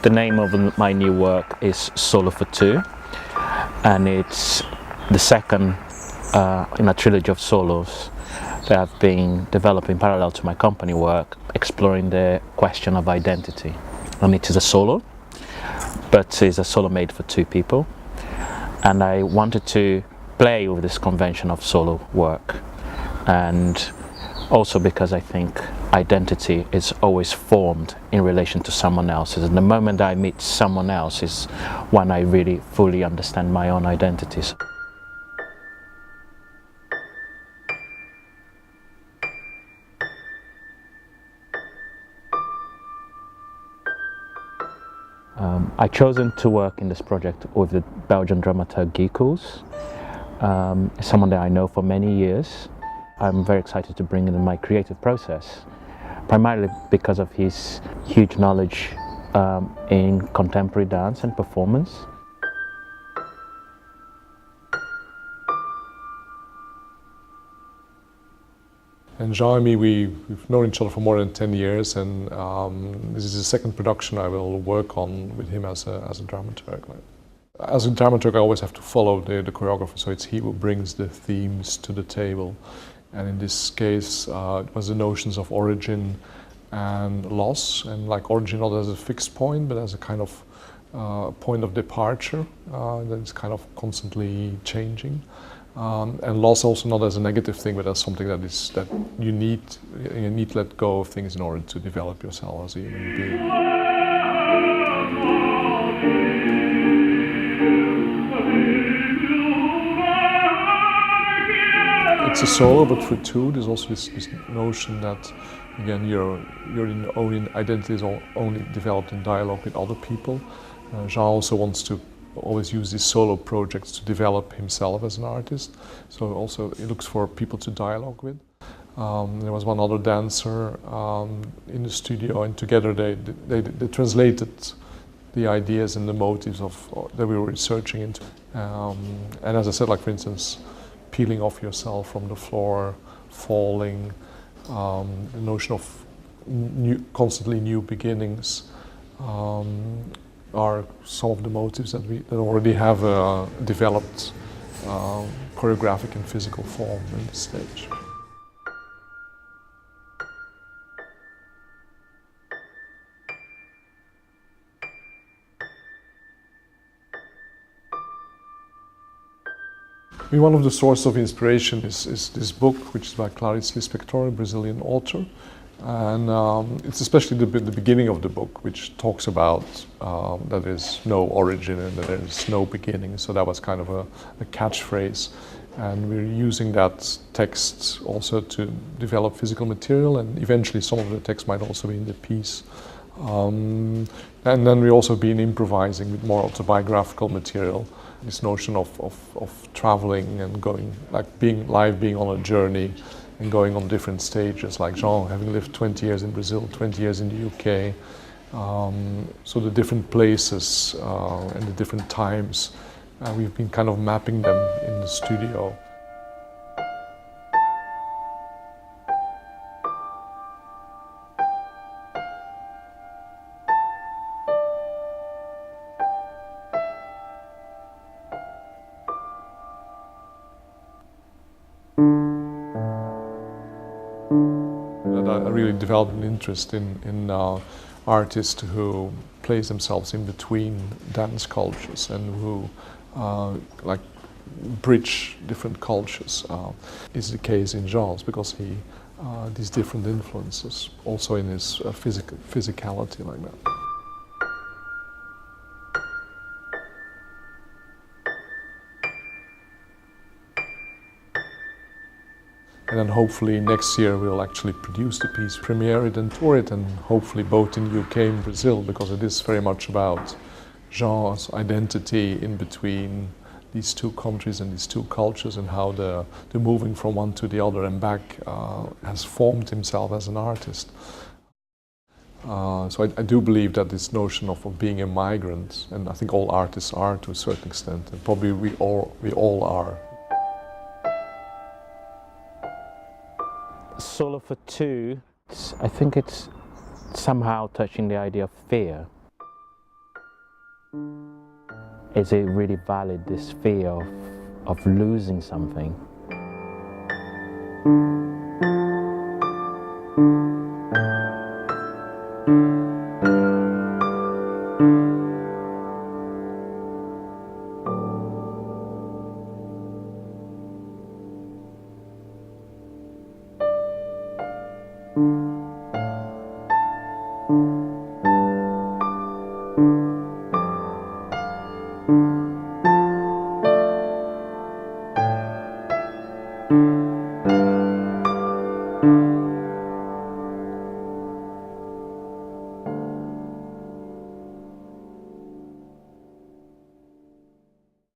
The name of my new work is Solo for Two, and it's the second in a trilogy of solos that I've been developing parallel to my company work, exploring the question of identity. And it is a solo, but it's a solo made for two people. And I wanted to play with this convention of solo work, and also because I think identity is always formed in relation to someone else's, and the moment I meet someone else is when I really fully understand my own identities. I've chosen to work in this project with the Belgian dramaturg Guy Coels, someone that I know for many years. I'm very excited to bring in my creative process, primarily because of his huge knowledge in contemporary dance and performance. And Jean and me, we've known each other for more than 10 years, and this is the second production I will work on with him as a dramaturg. As a dramaturg, I always have to follow the choreographer, so it's he who brings the themes to the table. And in this case, it was the notions of origin and loss, and like origin not as a fixed point, but as a kind of point of departure that is kind of constantly changing. And loss also not as a negative thing, but as something that you need to let go of things in order to develop yourself as a human being. It's a solo, but for two. There's also this notion that, again, your own identity is only developed in dialogue with other people. Jean also wants to always use these solo projects to develop himself as an artist. So also he looks for people to dialogue with. There was one other dancer in the studio, and together they translated the ideas and the motives that we were researching into. And as I said, like for instance, peeling off yourself from the floor, falling, the notion of constantly new beginnings are some of the motives that already have developed choreographic and physical form in the stage. One of the sources of inspiration is this book, which is by Clarice Lispector, a Brazilian author. And it's especially the beginning of the book, which talks about that there is no origin and that there is no beginning. So that was kind of a catchphrase. And we're using that text also to develop physical material, and eventually some of the text might also be in the piece. And then we've also been improvising with more autobiographical material. This notion of traveling and going, like being on a journey and going on different stages, like Jean having lived 20 years in Brazil, 20 years in the UK. So the different places and the different times, we've been kind of mapping them in the studio. I really developed an interest in artists who place themselves in between dance cultures and who like bridge different cultures. Is the case in Jean's, because he these different influences also in his physicality like that. And then hopefully next year we'll actually produce the piece, premiere it and tour it, and hopefully both in the UK and Brazil, because it is very much about Jean's identity in between these two countries and these two cultures, and how the moving from one to the other and back has formed himself as an artist. So I do believe that this notion of being a migrant, and I think all artists are to a certain extent, and probably we all are. Solo for Two, I think it's somehow touching the idea of fear. Is it really valid, this fear of losing something?